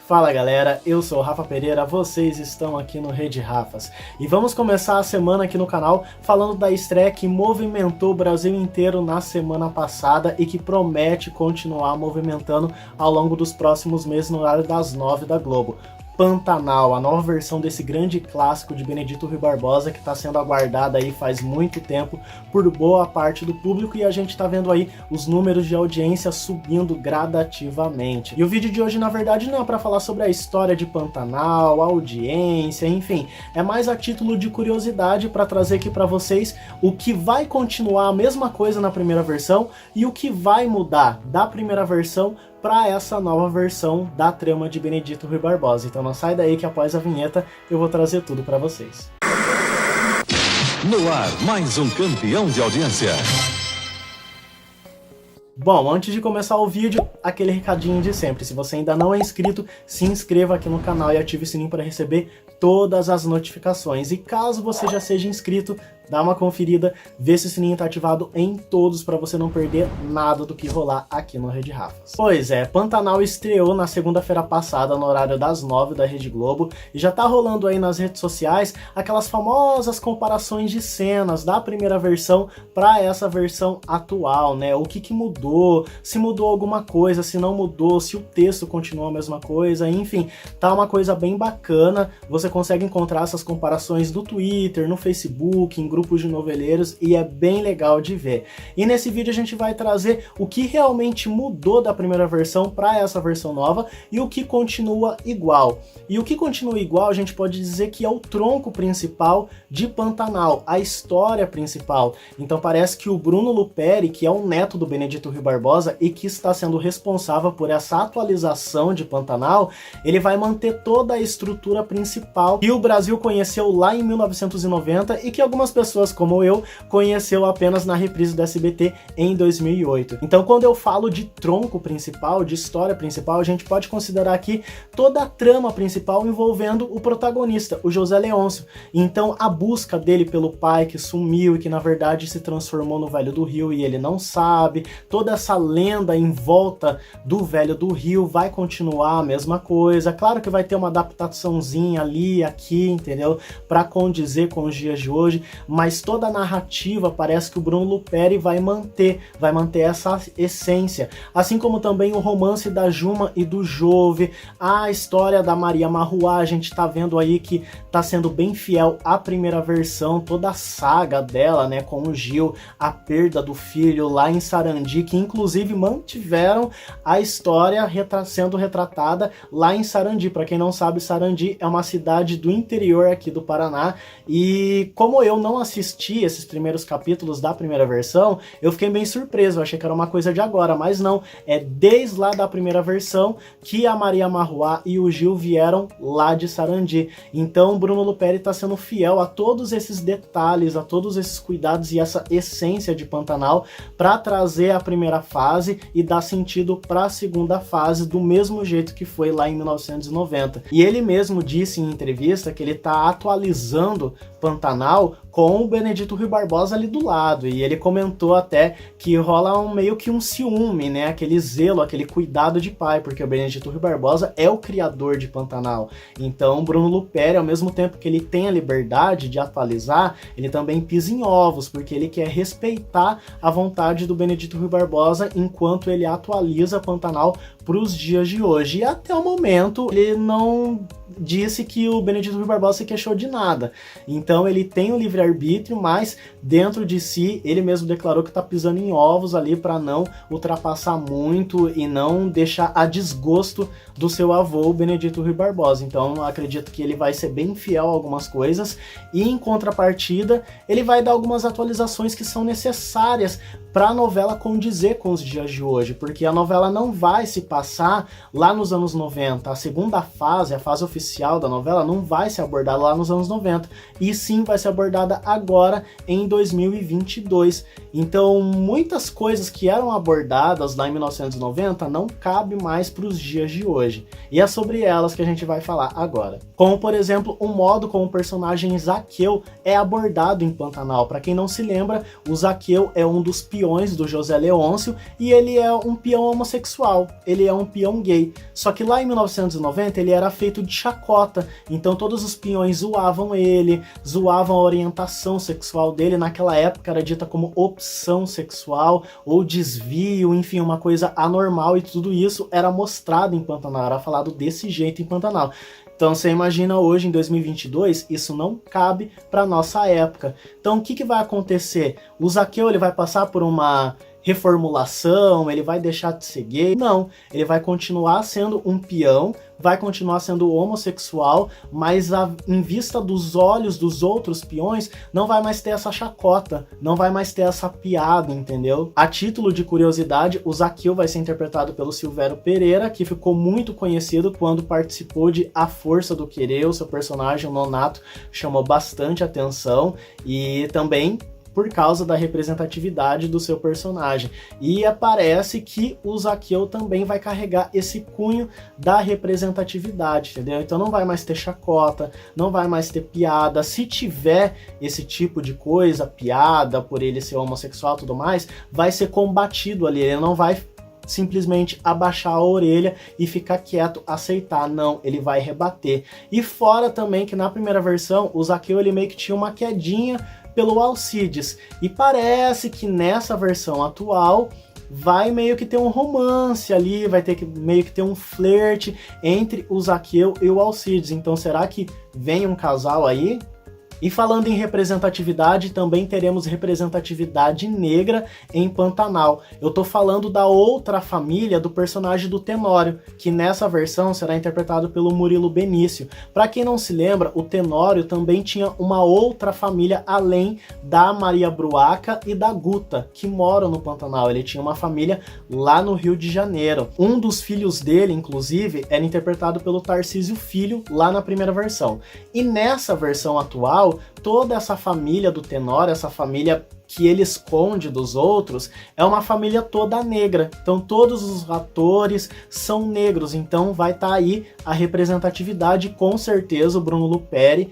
Fala galera, eu sou o Rafa Pereira, vocês estão aqui no Rede Rafas. E vamos começar a semana aqui no canal falando da estreia que movimentou o Brasil inteiro na semana passada e que promete continuar movimentando ao longo dos próximos meses no horário das 9 da Globo. Pantanal, a nova versão desse grande clássico de Benedito Rui Barbosa que está sendo aguardada aí faz muito tempo por boa parte do público e a gente está vendo aí os números de audiência subindo gradativamente. E o vídeo de hoje na verdade não é para falar sobre a história de Pantanal, a audiência, enfim, é mais a título de curiosidade para trazer aqui para vocês o que vai continuar a mesma coisa na primeira versão e o que vai mudar da primeira versão para essa nova versão da trama de Benedito Rui Barbosa. Então não sai daí que após a vinheta eu vou trazer tudo para vocês. No ar, mais um campeão de audiência. Bom, antes de começar o vídeo, aquele recadinho de sempre. Se você ainda não é inscrito, se inscreva aqui no canal e ative o sininho para receber todas as notificações. E caso você já seja inscrito, dá uma conferida, vê se o sininho está ativado em todos para você não perder nada do que rolar aqui no Rede Rafas. Pois é, Pantanal estreou na segunda-feira passada no horário das 9 da Rede Globo e já tá rolando aí nas redes sociais aquelas famosas comparações de cenas da primeira versão para essa versão atual, né? O que mudou, se mudou alguma coisa, se não mudou, se o texto continua a mesma coisa, enfim, tá uma coisa bem bacana. Você consegue encontrar essas comparações no Twitter, no Facebook, em grupos de noveleiros e é bem legal de ver. E nesse vídeo a gente vai trazer o que realmente mudou da primeira versão para essa versão nova e o que continua igual. E o que continua igual a gente pode dizer que é o tronco principal de Pantanal, a história principal. Então parece que o Bruno Luperi, que é o neto do Benedito Rui Barbosa e que está sendo responsável por essa atualização de Pantanal, ele vai manter toda a estrutura principal que o Brasil conheceu lá em 1990 e que algumas pessoas como eu conheceu apenas na reprise do SBT em 2008. Então quando eu falo de tronco principal, de história principal, a gente pode considerar aqui toda a trama principal envolvendo o protagonista, o José Leôncio. Então a busca dele pelo pai que sumiu e que na verdade se transformou no Velho do Rio e ele não sabe, toda essa lenda em volta do Velho do Rio vai continuar a mesma coisa. Claro que vai ter uma adaptaçãozinha ali, aqui, entendeu? Para condizer com os dias de hoje, mas toda a narrativa parece que o Bruno Luperi vai manter essa essência, assim como também o romance da Juma e do Jove, a história da Maria Marruá, a gente tá vendo aí que tá sendo bem fiel à primeira versão, toda a saga dela, né, com o Gil, a perda do filho lá em Sarandi, que inclusive mantiveram a história sendo retratada lá em Sarandi. Para quem não sabe, Sarandi é uma cidade do interior aqui do Paraná, e como eu não assisti esses primeiros capítulos da primeira versão, eu fiquei bem surpreso, eu achei que era uma coisa de agora, mas não, é desde lá da primeira versão que a Maria Marruá e o Gil vieram lá de Sarandi. Então o Bruno Luperi está sendo fiel a todos esses detalhes, a todos esses cuidados e essa essência de Pantanal para trazer a primeira fase e dar sentido para a segunda fase do mesmo jeito que foi lá em 1990. E ele mesmo disse em entrevista que ele está atualizando Pantanal com o Benedito Rui Barbosa ali do lado, e ele comentou até que rola meio que um ciúme, né, aquele zelo, aquele cuidado de pai, porque o Benedito Rui Barbosa é o criador de Pantanal. Então Bruno Luperi, ao mesmo tempo que ele tem a liberdade de atualizar, ele também pisa em ovos, porque ele quer respeitar a vontade do Benedito Rui Barbosa enquanto ele atualiza Pantanal para os dias de hoje. E até o momento ele não disse que o Benedito Rui Barbosa se queixou de nada. Então ele tem o livre-arbítrio, mas dentro de si ele mesmo declarou que está pisando em ovos ali para não ultrapassar muito e não deixar a desgosto do seu avô, o Benedito Rui Barbosa. Então acredito que ele vai ser bem fiel a algumas coisas e em contrapartida ele vai dar algumas atualizações que são necessárias para a novela condizer com os dias de hoje, porque a novela não vai se passar lá nos anos 90, a segunda fase, a fase oficial da novela não vai ser abordada lá nos anos 90, e sim vai ser abordada agora em 2022. Então muitas coisas que eram abordadas lá em 1990 não cabem mais para os dias de hoje, e é sobre elas que a gente vai falar agora. Como por exemplo, o modo como o personagem Zaqueu é abordado em Pantanal. Para quem não se lembra, o Zaqueu é um dos peões do José Leôncio e ele é um peão homossexual, ele é um peão gay. Só que lá em 1990 ele era feito de chacota, então todos os peões zoavam ele, zoavam a orientação sexual dele, naquela época era dita como opção sexual ou desvio, enfim, uma coisa anormal, e tudo isso era mostrado em Pantanal, era falado desse jeito em Pantanal. Então você imagina hoje, em 2022, isso não cabe para nossa época. Então o que vai acontecer? O Zaqueu ele vai passar por uma reformulação, ele vai deixar de ser gay? Não, ele vai continuar sendo um peão, vai continuar sendo homossexual, mas em vista dos olhos dos outros peões, não vai mais ter essa chacota, não vai mais ter essa piada, entendeu? A título de curiosidade, o Zaqueu vai ser interpretado pelo Silvério Pereira, que ficou muito conhecido quando participou de A Força do Querer. O seu personagem, o Nonato, chamou bastante atenção, e também por causa da representatividade do seu personagem. E parece que o Zaqueu também vai carregar esse cunho da representatividade, entendeu? Então não vai mais ter chacota, não vai mais ter piada. Se tiver esse tipo de coisa, piada por ele ser homossexual e tudo mais, vai ser combatido ali, ele não vai simplesmente abaixar a orelha e ficar quieto, aceitar, não, ele vai rebater. E fora também que na primeira versão, o Zaqueu ele meio que tinha uma quedinha pelo Alcides, e parece que nessa versão atual vai meio que ter um romance ali, vai ter que meio que ter um flerte entre o Zaqueu e o Alcides. Então será que vem um casal aí? E falando em representatividade, também teremos representatividade negra em Pantanal. Eu tô falando da outra família do personagem do Tenório, que nessa versão será interpretado pelo Murilo Benício. Para quem não se lembra, o Tenório também tinha uma outra família além da Maria Bruaca e da Guta, que moram no Pantanal. Ele tinha uma família lá no Rio de Janeiro. Um dos filhos dele, inclusive, era interpretado pelo Tarcísio Filho, lá na primeira versão. E nessa versão atual, toda essa família do Tenório, essa família que ele esconde dos outros, é uma família toda negra. Então todos os atores são negros, então vai estar aí a representatividade. Com certeza o Bruno Luperi,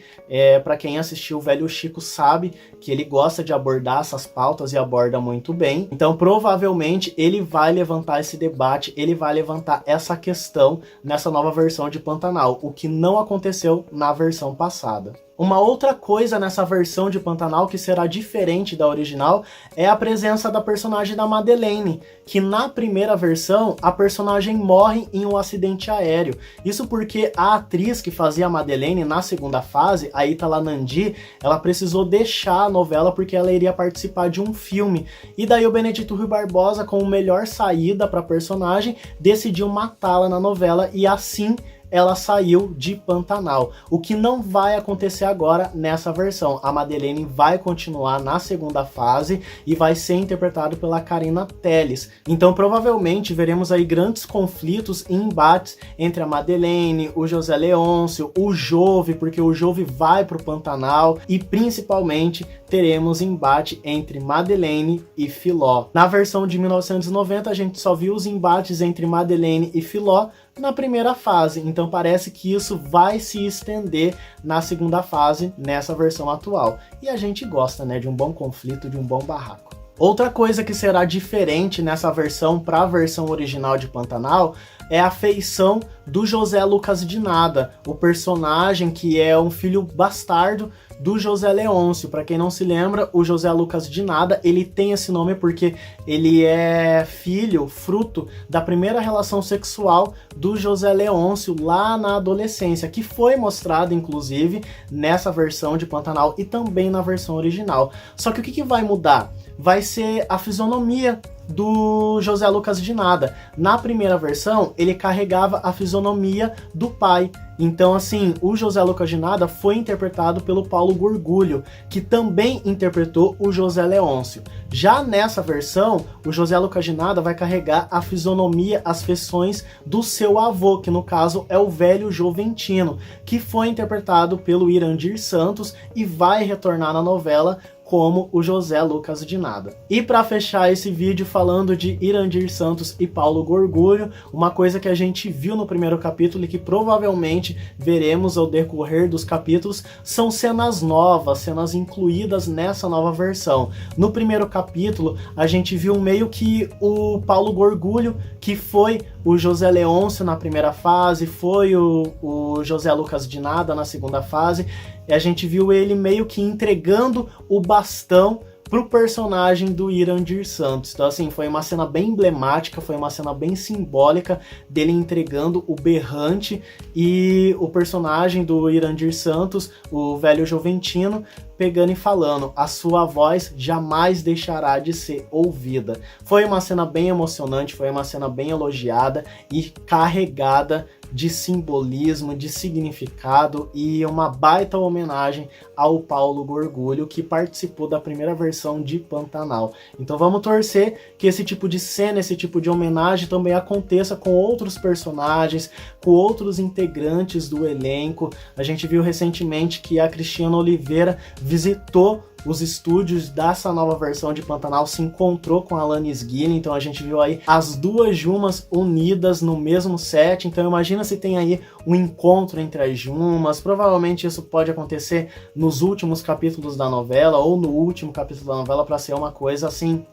para quem assistiu o Velho Chico, sabe que ele gosta de abordar essas pautas e aborda muito bem. Então provavelmente ele vai levantar esse debate, ele vai levantar essa questão nessa nova versão de Pantanal, o que não aconteceu na versão passada. Uma outra coisa nessa versão de Pantanal que será diferente da original é a presença da personagem da Madeleine, que na primeira versão a personagem morre em um acidente aéreo. Isso porque a atriz que fazia a Madeleine na segunda fase, a Ítala Nandi, ela precisou deixar a novela porque ela iria participar de um filme. E daí o Benedito Rui Barbosa, como melhor saída para a personagem, decidiu matá-la na novela, e assim ela saiu de Pantanal, o que não vai acontecer agora nessa versão. A Madeleine vai continuar na segunda fase e vai ser interpretada pela Karina Telles. Então provavelmente veremos aí grandes conflitos e embates entre a Madeleine, o José Leôncio, o Jove, porque o Jove vai pro Pantanal, e principalmente teremos embate entre Madeleine e Filó. Na versão de 1990 a gente só viu os embates entre Madeleine e Filó na primeira fase, então parece que isso vai se estender na segunda fase, nessa versão atual. E a gente gosta, né, de um bom conflito, de um bom barraco. Outra coisa que será diferente nessa versão para a versão original de Pantanal é a feição do José Lucas de Nada, o personagem que é um filho bastardo do José Leôncio. Para quem não se lembra, o José Lucas de Nada, ele tem esse nome porque ele é filho, fruto da primeira relação sexual do José Leôncio lá na adolescência, que foi mostrado inclusive nessa versão de Pantanal e também na versão original. Só que o que vai mudar? Vai ser a fisionomia do José Lucas de Nada. Na primeira versão, ele carregava a fisionomia do pai. Então, assim, o José Lucas de Nada foi interpretado pelo Paulo Gorgulho, que também interpretou o José Leôncio. Já nessa versão, o José Lucas de Nada vai carregar a fisionomia, as feições do seu avô, que no caso é o velho Joventino, que foi interpretado pelo Irandir Santos e vai retornar na novela como o José Lucas de Nada. E para fechar esse vídeo falando de Irandir Santos e Paulo Gorgulho, uma coisa que a gente viu no primeiro capítulo e que provavelmente veremos ao decorrer dos capítulos são cenas novas, cenas incluídas nessa nova versão. No primeiro capítulo a gente viu meio que o Paulo Gorgulho, que foi o José Leôncio na primeira fase, foi o José Lucas de Nada na segunda fase, e a gente viu ele meio que entregando o bastão pro personagem do Irandir Santos. Então assim, foi uma cena bem emblemática, foi uma cena bem simbólica dele entregando o berrante, e o personagem do Irandir Santos, o velho Joventino, pegando e falando: a sua voz jamais deixará de ser ouvida. Foi uma cena bem emocionante, foi uma cena bem elogiada e carregada de simbolismo, de significado, e uma baita homenagem ao Paulo Gorgulho, que participou da primeira versão de Pantanal. Então vamos torcer que esse tipo de cena, esse tipo de homenagem também aconteça com outros personagens, com outros integrantes do elenco. A gente viu recentemente que a Cristiana Oliveira visitou os estúdios dessa nova versão de Pantanal, se encontrou com a Alanis Guilin, então a gente viu aí as duas Jumas unidas no mesmo set. Então imagina se tem aí um encontro entre as Jumas. Provavelmente isso pode acontecer nos últimos capítulos da novela, ou no último capítulo da novela, para ser uma coisa assim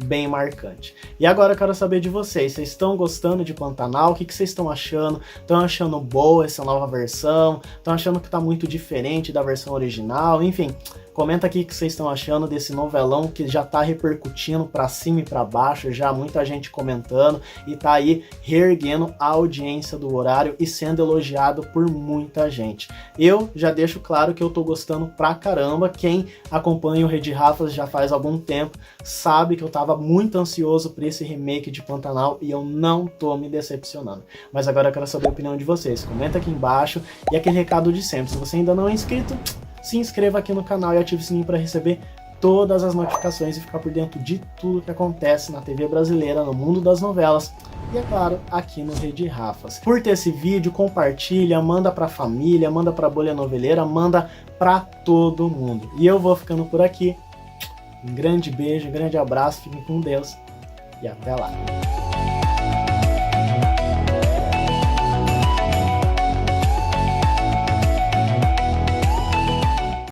bem marcante. E agora eu quero saber de vocês estão gostando de Pantanal? O que vocês estão achando? Estão achando boa essa nova versão? Estão achando que tá muito diferente da versão original? Enfim, comenta aqui o que vocês estão achando desse novelão que já tá repercutindo pra cima e pra baixo, já muita gente comentando, e tá aí reerguendo a audiência do horário e sendo elogiado por muita gente. Eu já deixo claro que eu tô gostando pra caramba. Quem acompanha o Rede Rafas já faz algum tempo sabe que eu tava muito ansioso por esse remake de Pantanal e eu não tô me decepcionando. Mas agora eu quero saber a opinião de vocês. Comenta aqui embaixo, e aquele recado de sempre: se você ainda não é inscrito, se inscreva aqui no canal e ative o sininho para receber todas as notificações e ficar por dentro de tudo que acontece na TV brasileira, no mundo das novelas e, é claro, aqui no Rede Rafas. Curta esse vídeo, compartilha, manda pra família, manda pra bolha noveleira, manda pra todo mundo. E eu vou ficando por aqui. Um grande beijo, um grande abraço, fiquem com Deus e até lá.